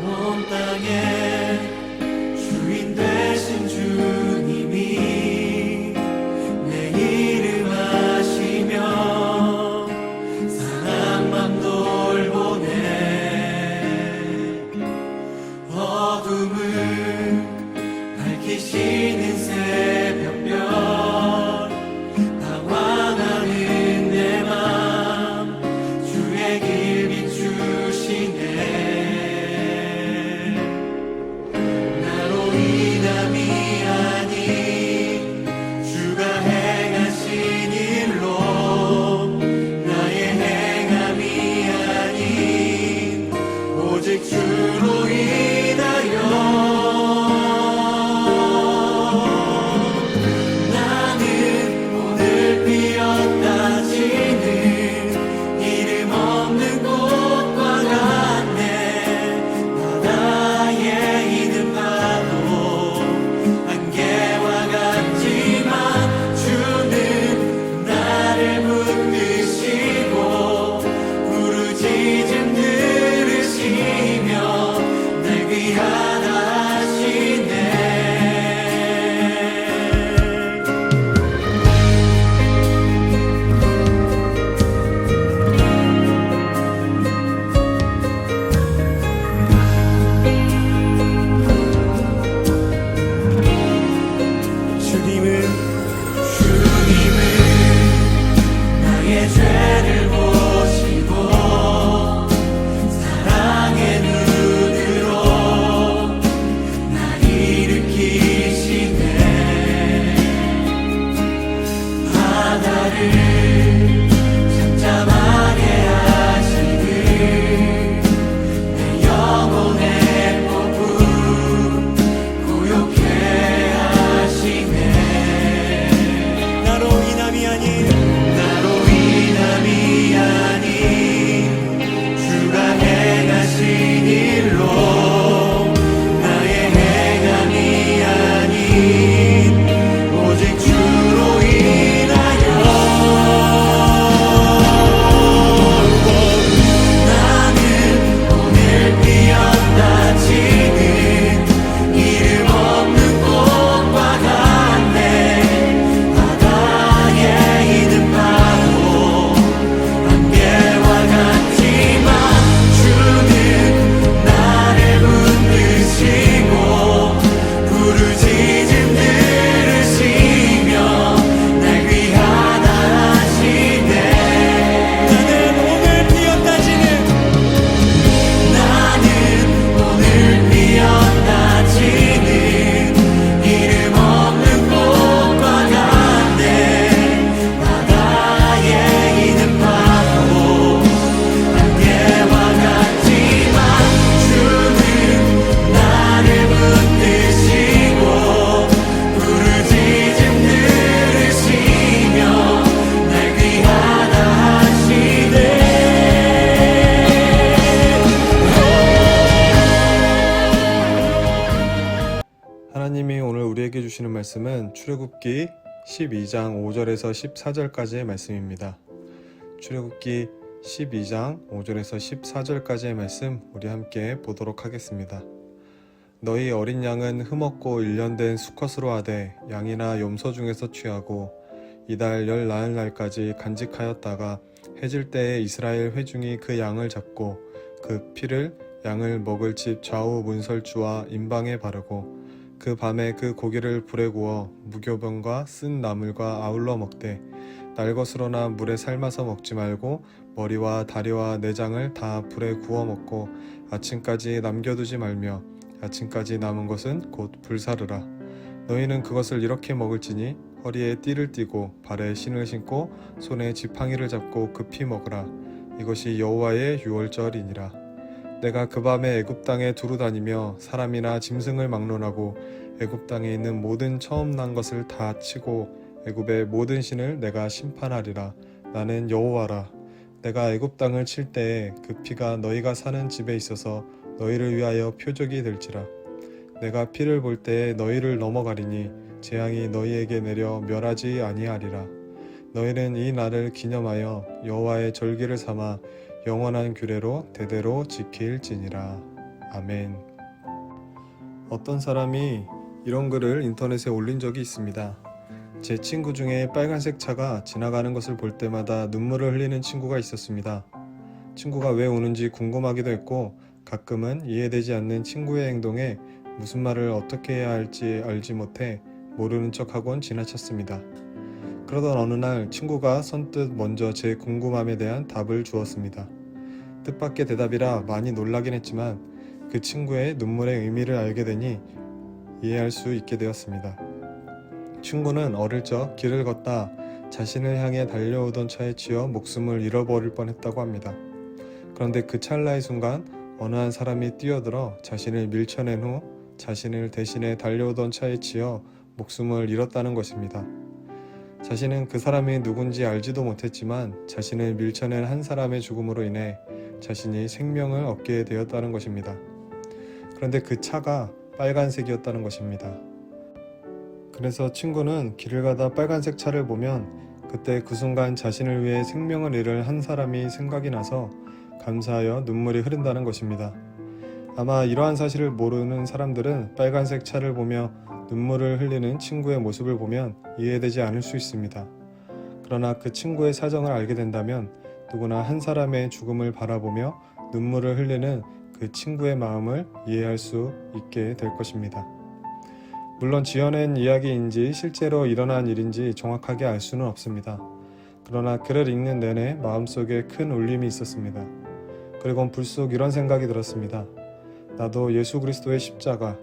온 땅의 주인 되신 주님이 내 이름 아시며 사랑만 돌보네. 어둠을 밝히시는 새벽별, 방황하는 내 맘 주의 길 비추시네. 주로 인하여 나는 오늘 피었다 지는 이름 없는 꽃과 같네. 바다에 있는 파도 안개와 같지만 주는 나를 붙드시고 부르짖음 귀하다 하시네. 주님은 나의 죄를 보시고 사랑의 눈으로 바다를 잠잠하게 하시는 내 영혼의 폭풍 고요케 하시네. 나로 인함이 아닌 주가 행하신 일로 나의 행함이 아닌 오직 주로 인하여 나는 오늘 피었다 지는 이름 없는 꽃과 같네. 바다에 있는 파도 안개와 같지만 주는 나를 붙드시고 부르짖음 들으시며 날 귀하다 하시네. 나는 오늘 피었다 지는 이름 없는 꽃과 같네. 바다에 있는 파도 안개와 같지만 주는 나를 붙드시고 부르짖음 들으시며 날 귀하다 하시네. 하나님이 오늘 우리에게 주시는 말씀은 출애굽기 12장 5절에서 14절까지의 말씀입니다. 출애굽기 12장 5절에서 14절까지의 말씀 우리 함께 보도록 하겠습니다. 너희 어린 양은 흠없고 1년 된 수컷으로 하되 양이나 염소 중에서 취하고 이달 열 나흘 날까지 간직하였다가 해질 때에 이스라엘 회중이 그 양을 잡고 그 피를 양을 먹을 집 좌우 문설주와 임방에 바르고 그 밤에 그 고기를 불에 구워 무교병과 쓴 나물과 아울러 먹되 날것으로나 물에 삶아서 먹지 말고 머리와 다리와 내장을 다 불에 구워 먹고 아침까지 남겨두지 말며 아침까지 남은 것은 곧 불사르라. 너희는 그것을 이렇게 먹을지니 허리에 띠를 띠고 발에 신을 신고 손에 지팡이를 잡고 급히 먹으라. 이것이 여호와의 유월절이니라. 내가 그 밤에 애굽 땅에 두루 다니며 사람이나 짐승을 막론하고 애굽 땅에 있는 모든 처음 난 것을 다 치고 애굽의 모든 신을 내가 심판하리라. 나는 여호와라. 내가 애굽 땅을 칠 때에 그 피가 너희가 사는 집에 있어서 너희를 위하여 표적이 될지라. 내가 피를 볼 때에 너희를 넘어가리니 재앙이 너희에게 내려 멸하지 아니하리라. 너희는 이 날을 기념하여 여호와의 절기를 삼아 영원한 규례로 대대로 지킬지니라. 아멘. 어떤 사람이 이런 글을 인터넷에 올린 적이 있습니다. 제 친구 중에 빨간색 차가 지나가는 것을 볼 때마다 눈물을 흘리는 친구가 있었습니다. 친구가 왜 우는지 궁금하기도 했고 가끔은 이해되지 않는 친구의 행동에 무슨 말을 어떻게 해야 할지 알지 못해 모르는 척하곤 지나쳤습니다. 그러던 어느 날 친구가 선뜻 먼저 제 궁금함에 대한 답을 주었습니다. 뜻밖의 대답이라 많이 놀라긴 했지만 그 친구의 눈물의 의미를 알게 되니 이해할 수 있게 되었습니다. 친구는 어릴 적 길을 걷다 자신을 향해 달려오던 차에 치여 목숨을 잃어버릴 뻔했다고 합니다. 그런데 그 찰나의 순간 어느 한 사람이 뛰어들어 자신을 밀쳐낸 후 자신을 대신해 달려오던 차에 치여 목숨을 잃었다는 것입니다. 자신은 그 사람이 누군지 알지도 못했지만 자신을 밀쳐낸 한 사람의 죽음으로 인해 자신이 생명을 얻게 되었다는 것입니다. 그런데 그 차가 빨간색이었다는 것입니다. 그래서 친구는 길을 가다 빨간색 차를 보면 그때 그 순간 자신을 위해 생명을 잃을 한 사람이 생각이 나서 감사하여 눈물이 흐른다는 것입니다. 아마 이러한 사실을 모르는 사람들은 빨간색 차를 보며 눈물을 흘리는 친구의 모습을 보면 이해되지 않을 수 있습니다. 그러나 그 친구의 사정을 알게 된다면 누구나 한 사람의 죽음을 바라보며 눈물을 흘리는 그 친구의 마음을 이해할 수 있게 될 것입니다. 물론 지어낸 이야기인지 실제로 일어난 일인지 정확하게 알 수는 없습니다. 그러나 글을 읽는 내내 마음속에 큰 울림이 있었습니다. 그리고 불쑥 이런 생각이 들었습니다. 나도 예수 그리스도의 십자가,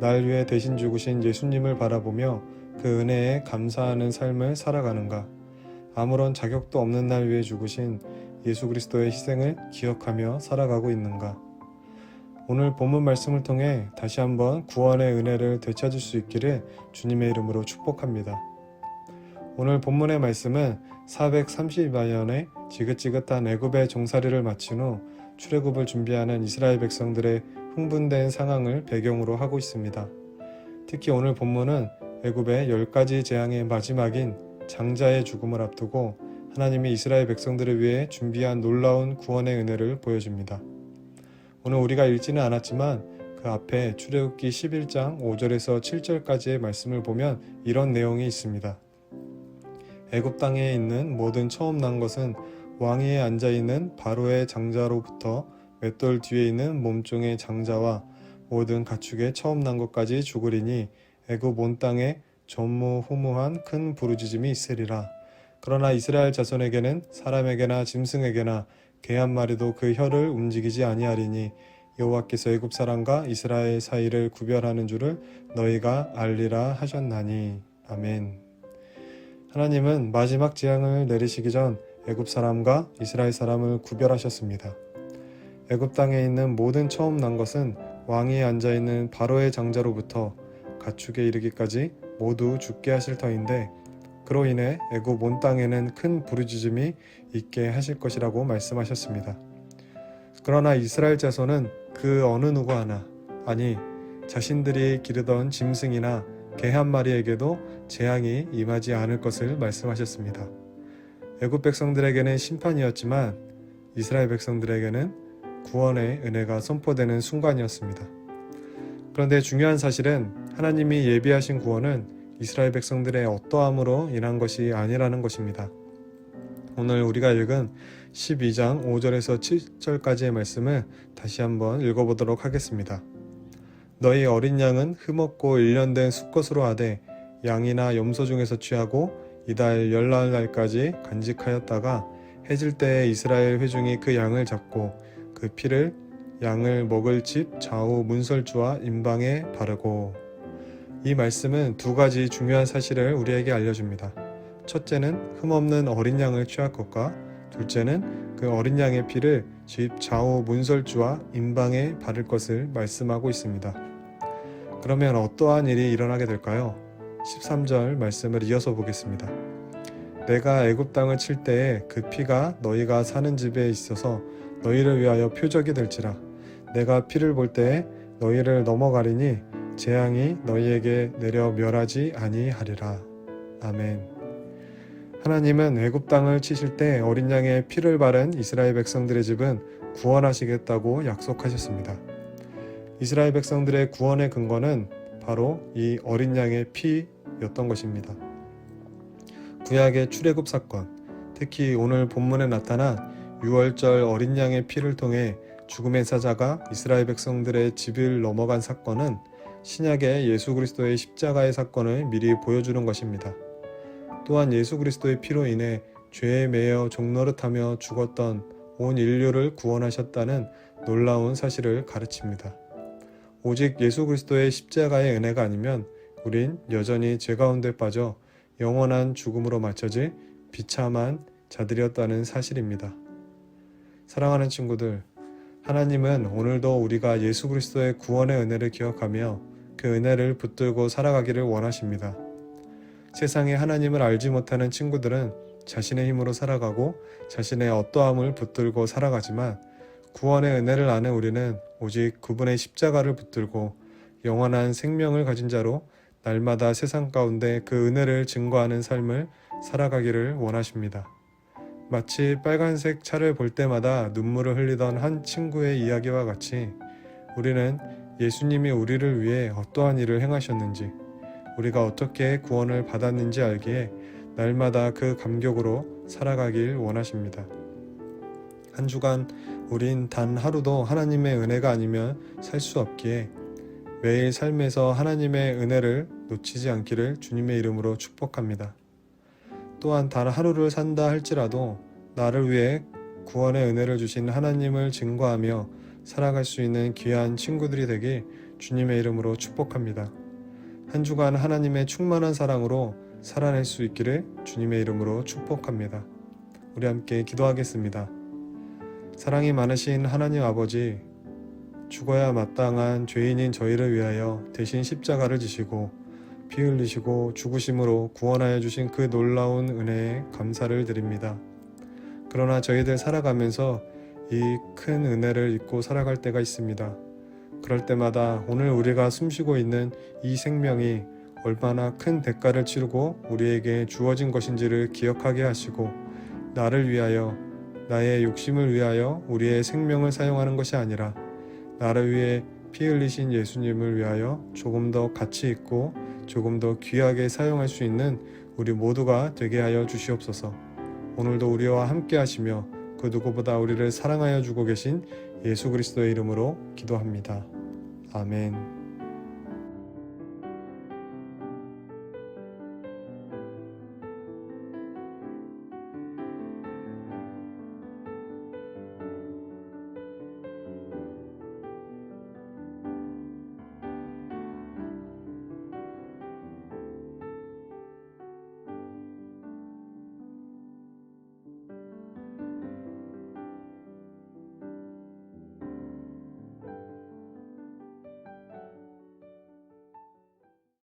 날 위해 대신 죽으신 예수님을 바라보며 그 은혜에 감사하는 삶을 살아가는가? 아무런 자격도 없는 날 위해 죽으신 예수 그리스도의 희생을 기억하며 살아가고 있는가? 오늘 본문 말씀을 통해 다시 한번 구원의 은혜를 되찾을 수 있기를 주님의 이름으로 축복합니다. 오늘 본문의 말씀은 430여년의 지긋지긋한 애굽의 종살이를 마친 후 출애굽을 준비하는 이스라엘 백성들의 흥분된 상황을 배경으로 하고 있습니다. 특히 오늘 본문은 애굽의 10가지 재앙의 마지막인 장자의 죽음을 앞두고 하나님이 이스라엘 백성들을 위해 준비한 놀라운 구원의 은혜를 보여줍니다. 오늘 우리가 읽지는 않았지만 그 앞에 출애굽기 11장 5절에서 7절까지의 말씀을 보면 이런 내용이 있습니다. 애굽 땅에 있는 모든 처음 난 것은 왕위에 앉아있는 바로의 장자로부터 맷돌 뒤에 있는 몸종의 장자와 모든 가축의 처음 난 것까지 죽으리니 애굽 온 땅에 전무후무한 큰 부르짖음이 있으리라. 그러나 이스라엘 자손에게는 사람에게나 짐승에게나 개 한 마리도 그 혀를 움직이지 아니하리니 여호와께서 애굽 사람과 이스라엘 사이를 구별하는 줄을 너희가 알리라 하셨나니. 아멘. 하나님은 마지막 재앙을 내리시기 전 애굽 사람과 이스라엘 사람을 구별하셨습니다. 애굽 땅에 있는 모든 처음 난 것은 왕위에 앉아있는 바로의 장자로부터 가축에 이르기까지 모두 죽게 하실 터인데 그로 인해 애굽 온 땅에는 큰 부르짖음이 있게 하실 것이라고 말씀하셨습니다. 그러나 이스라엘 자손은 그 어느 누구 하나, 아니 자신들이 기르던 짐승이나 개 한 마리에게도 재앙이 임하지 않을 것을 말씀하셨습니다. 애굽 백성들에게는 심판이었지만 이스라엘 백성들에게는 구원의 은혜가 선포되는 순간이었습니다. 그런데 중요한 사실은 하나님이 예비하신 구원은 이스라엘 백성들의 어떠함으로 인한 것이 아니라는 것입니다. 오늘 우리가 읽은 12장 5절에서 7절까지의 말씀을 다시 한번 읽어보도록 하겠습니다. 너희 어린 양은 흠없고 일련된 수컷으로 하되 양이나 염소 중에서 취하고 이달 열날날까지 간직하였다가 해질 때에 이스라엘 회중이 그 양을 잡고 그 피를 양을 먹을 집 좌우 문설주와 임방에 바르고. 이 말씀은 두 가지 중요한 사실을 우리에게 알려줍니다. 첫째는 흠없는 어린 양을 취할 것과 둘째는 그 어린 양의 피를 집 좌우 문설주와 임방에 바를 것을 말씀하고 있습니다. 그러면 어떠한 일이 일어나게 될까요? 13절 말씀을 이어서 보겠습니다. 내가 애굽 땅을 칠 때에 그 피가 너희가 사는 집에 있어서 너희를 위하여 표적이 될지라. 내가 피를 볼 때에 너희를 넘어가리니 재앙이 너희에게 내려 멸하지 아니하리라. 아멘. 하나님은 애굽 땅을 치실 때 어린 양의 피를 바른 이스라엘 백성들의 집은 구원하시겠다고 약속하셨습니다. 이스라엘 백성들의 구원의 근거는 바로 이 어린 양의 피였던 것입니다. 구약의 출애굽 사건, 특히 오늘 본문에 나타난 유월절 어린 양의 피를 통해 죽음의 사자가 이스라엘 백성들의 집을 넘어간 사건은 신약의 예수 그리스도의 십자가의 사건을 미리 보여주는 것입니다. 또한 예수 그리스도의 피로 인해 죄에 매여 종노릇하며 죽었던 온 인류를 구원하셨다는 놀라운 사실을 가르칩니다. 오직 예수 그리스도의 십자가의 은혜가 아니면 우린 여전히 죄 가운데 빠져 영원한 죽음으로 맞춰질 비참한 자들이었다는 사실입니다. 사랑하는 친구들, 하나님은 오늘도 우리가 예수 그리스도의 구원의 은혜를 기억하며 그 은혜를 붙들고 살아가기를 원하십니다. 세상에 하나님을 알지 못하는 친구들은 자신의 힘으로 살아가고 자신의 어떠함을 붙들고 살아가지만 구원의 은혜를 아는 우리는 오직 그분의 십자가를 붙들고 영원한 생명을 가진 자로 날마다 세상 가운데 그 은혜를 증거하는 삶을 살아가기를 원하십니다. 마치 빨간색 차를 볼 때마다 눈물을 흘리던 한 친구의 이야기와 같이 우리는 예수님이 우리를 위해 어떠한 일을 행하셨는지, 우리가 어떻게 구원을 받았는지 알기에 날마다 그 감격으로 살아가길 원하십니다. 한 주간 우린 단 하루도 하나님의 은혜가 아니면 살 수 없기에 매일 삶에서 하나님의 은혜를 놓치지 않기를 주님의 이름으로 축복합니다. 또한 단 하루를 산다 할지라도 나를 위해 구원의 은혜를 주신 하나님을 증거하며 살아갈 수 있는 귀한 친구들이 되길 주님의 이름으로 축복합니다. 한 주간 하나님의 충만한 사랑으로 살아낼 수 있기를 주님의 이름으로 축복합니다. 우리 함께 기도하겠습니다. 사랑이 많으신 하나님 아버지, 죽어야 마땅한 죄인인 저희를 위하여 대신 십자가를 지시고 피 흘리시고 죽으심으로 구원하여 주신 그 놀라운 은혜에 감사를 드립니다. 그러나 저희들 살아가면서 이 큰 은혜를 잊고 살아갈 때가 있습니다. 그럴 때마다 오늘 우리가 숨쉬고 있는 이 생명이 얼마나 큰 대가를 치르고 우리에게 주어진 것인지를 기억하게 하시고 나를 위하여, 나의 욕심을 위하여 우리의 생명을 사용하는 것이 아니라 나를 위해 피 흘리신 예수님을 위하여 조금 더 가치 있고 조금 더 귀하게 사용할 수 있는 우리 모두가 되게 하여 주시옵소서. 오늘도 우리와 함께 하시며 그 누구보다 우리를 사랑하여 주고 계신 예수 그리스도의 이름으로 기도합니다. 아멘.